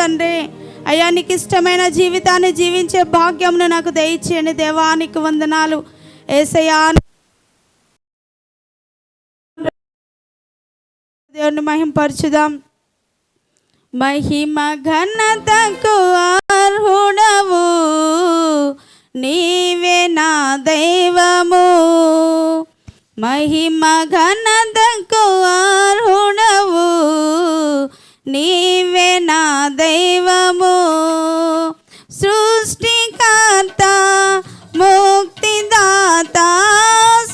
తండ్రి. అయ్యా, నీకు ఇష్టమైన జీవితాన్ని జీవించే భాగ్యమును నాకు దయచేయండి దేవా. నీకు వందనాలు యేసయ్యా. దేవుని మహింపరచుదాం. మహిమ ఘనతకు అర్హుడవు నీవే నా దైవము. మహిమ ఘనతకు అర్హుడవు నీవే నా దైవము. సృష్టికర్త ముక్తిదాత,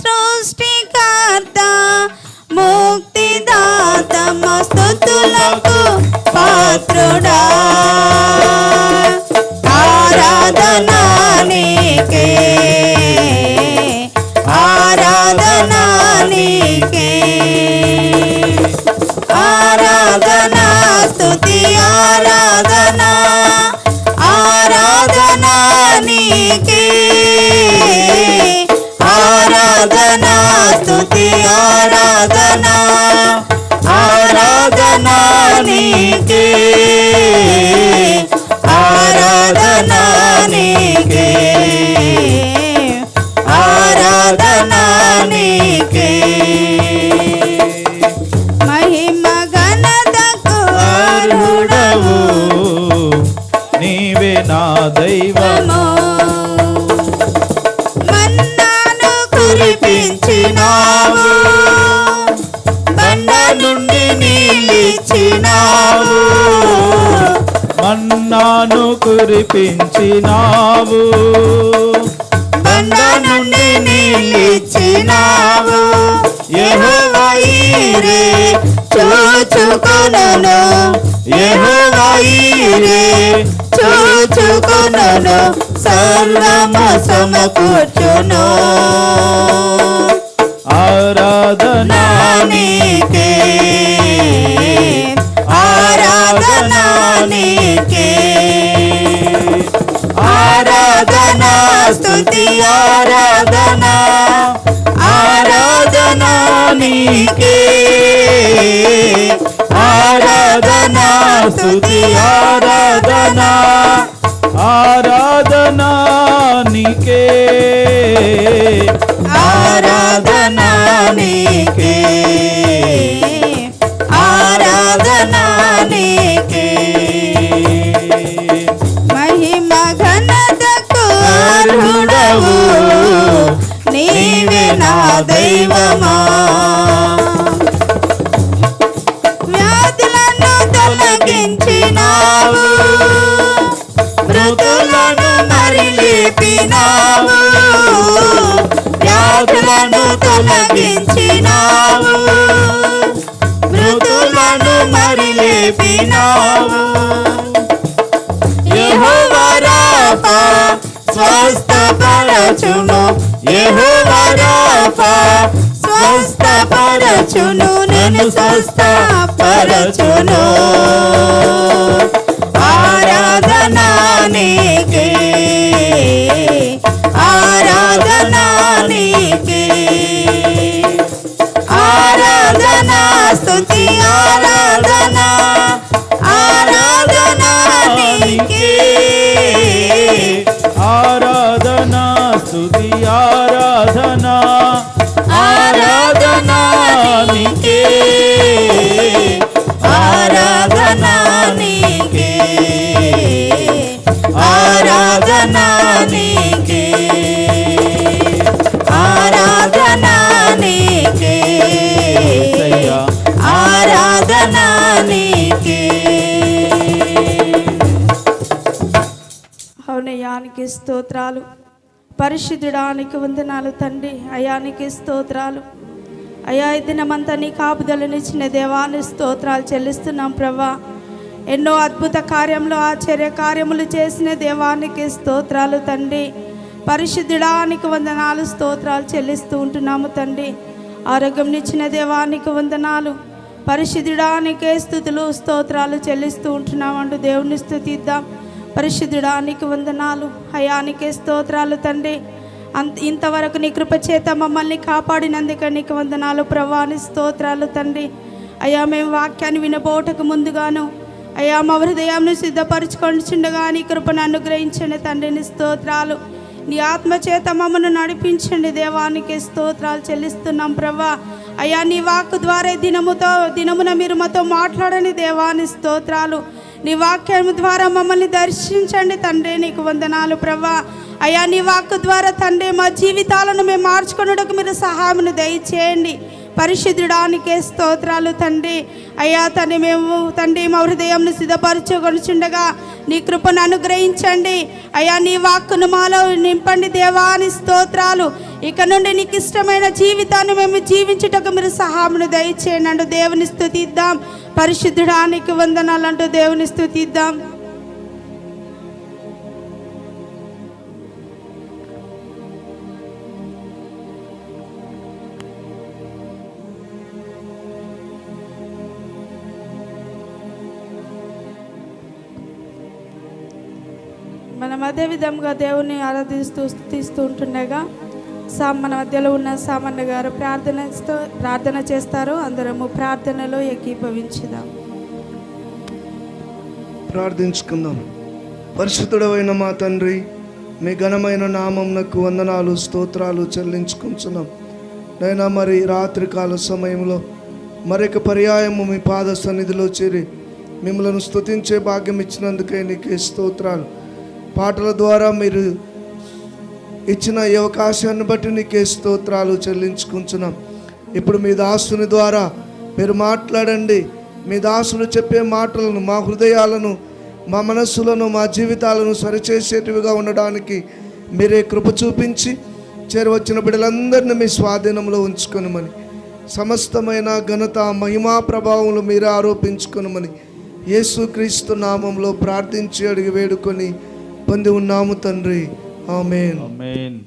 సృష్టికర్త ముక్తిదాత, స్తుతులకు పాత్రుడా. ఆరాధనా నీకే, ఆరాధనా నీకే, ఆరాధనా స్తుతి ఆరాధనా, ఆరాధనా నీకే, ఆరాధనా స్తుతి ఆరాధనా, ఆరాధనా నీకే, ఆరాధనా నీకే, ఆరాధనా నీకే. మహిమ ఘనతకు అర్హుడవు నీవే నా దైవము. మన్నాను కురిపించినావు, బండ నుండి నీళ్ళిచ్చినావు. మన్నాను కురిపించినావు, బండ నుండి నీళ్ళిచ్చినావు. యెహోవా ఈరే చూచుకొనును, యెహోవా ఈరే చూచుకొనును, సర్వము సమకూర్చును. ఆరాధనా నీకే, ఆరాధనా నీకే, ఆరాధనా స్తుతి ఆరాధనా, ఆరాధనా నీకే, ఆరాధనా స్తుతి ఆరాధనా, ఆరాధనా నీకే, ఆరాధనా నీకే, ఆరాధనా నీకే. మహిమ ఘనతకు అర్హుడవు నీవే నా దైవమా. వ్యాధులను తొలగించినావు, మృతులను మరి లేపినావు. వ్యాధులను తొలగించినావు, మృతులను మరి లేపినావు. యెహోవా రాఫా స్వస్థపరచును, యెహోవా రాఫా స్వస్థపరచును, నేను స్వస్థపరచును. ఆరాధనా నీకే, ఆరాధనా నీకే, ఆరాధనా స్తుతి ఆరాధనా, ఆరాధనా నీకే, ఆరాధనా స్తుతి ఆరాధనా, ఆరాధనా నీకే, ఆరాధనా నీకే, ఆరాధనా నీకే, ఆరాధనా నీకే, ఆరాధనా నీకే. అవునయ్యానికి స్తోత్రాలు. పరిశుద్ధుడానికి వందనాలు తండ్రి. అయానికి స్తోత్రాలు. అయా, ఈ దినమంతా నీ కాపుదలనిచ్చిన దేవాన్ని స్తోత్రాలు చెల్లిస్తున్నాం ప్రభా. ఎన్నో అద్భుత కార్యంలో ఆశ్చర్య కార్యములు చేసిన దేవానికి స్తోత్రాలు తండ్రి. పరిశుద్ధుడానికి వందనాలు, స్తోత్రాలు చెల్లిస్తూ ఉంటున్నాము తండ్రి. ఆరోగ్యం ఇచ్చిన దేవానికి వందనాలు. పరిశుద్ధుడానికే స్తుతులు స్తోత్రాలు చెల్లిస్తూ ఉంటున్నామంటూ దేవుని స్తుతిద్దాం. పరిశుద్ధుడానికి వందనాలు, అయానికే స్తోత్రాలు తండ్రి. ఇంతవరకు నీ కృప చేత మమ్మల్ని కాపాడినందుకు నీకు వందనాలు ప్రభా. నీ స్తోత్రాలు తండ్రి. అయ్యా, మేము వాక్యాన్ని వినబోటకు ముందుగాను అయ్యా మా హృదయాన్ని సిద్ధపరచుకొనిచుండగా నీ కృపను అనుగ్రహించండి తండ్రి. నీ స్తోత్రాలు. నీ ఆత్మ చేత మమ్మను నడిపించండి దేవానికి స్తోత్రాలు చెల్లిస్తున్నాం ప్రభా. అయ్యా నీ వాక్కు ద్వారా దినమున మీరు మాతో మాట్లాడని దేవాని స్తోత్రాలు. నీ వాక్యం ద్వారా మమ్మల్ని దర్శించండి తండ్రి. నీకు వందనాలు ప్రభా. అయ్యా నీ వాక్కు ద్వారా తండ్రి మా జీవితాలను మేము మార్చుకొనుటకు మీరు సహాయమును దయచేయండి. పరిశుద్ధుడానికే స్తోత్రాలు తండ్రి. అయ్యా తండ్రి మేము తండ్రి మా హృదయంను సిద్ధపరచుకొనిచుండగా నీ కృపను అనుగ్రహించండి. అయ్యా నీ వాక్కును మాలో నింపండి దేవాని స్తోత్రాలు. ఇక నుండి నీకు ఇష్టమైన జీవితాన్ని మేము జీవించుటకు మీరు సహాయమును దయచేయండి అంటూ దేవుని స్తుతిద్దాం. పరిశుద్ధుడానికి వందనాలు అంటూ దేవుని స్తుతిద్దాం. మనం అదే విధంగా దేవుని ఆరాధిస్తూ స్తుతిస్తూ ఉంటుండగా మన మధ్యలో ఉన్న సామాన్య గారు ప్రార్థన చేస్తారు. అందరము ప్రార్థనలో ఏకీభవించుదాం. ప్రార్థించుకుందాం. పరిశుద్ధుడైన మా తండ్రి, మీ ఘనమైన నామమునకు వందనాలు స్తోత్రాలు చెల్లించుకుంటున్నాం. నైనా మరి రాత్రికాల సమయంలో మరొక పర్యాయము మీ పాద సన్నిధిలో చేరి మిమ్మల్ని స్తుతించే భాగ్యం ఇచ్చినందుకే నీకే స్తోత్రాలు. పాటల ద్వారా మీరు ఇచ్చిన ఈ అవకాశాన్ని బట్టి నీకే స్తోత్రాలు చెల్లించుకుంటున్నాం. ఇప్పుడు మీ దాసుని ద్వారా మీరు మాట్లాడండి. మీ దాసులు చెప్పే మాటలను మా హృదయాలను, మా మనస్సులను, మా జీవితాలను సరిచేసేటివిగా ఉండడానికి మీరే కృప చూపించి చేరవచ్చిన బిడ్డలందరినీ మీ స్వాధీనంలో ఉంచుకొనమని, సమస్తమైన ఘనత మహిమా ప్రభావములు మీరే ఆరోపించుకొనమని యేసుక్రీస్తు నామంలో ప్రార్థించి అడిగి వేడుకొని పొంది ఉన్నాము తండ్రి. ఆమేన్. ఆమేన్.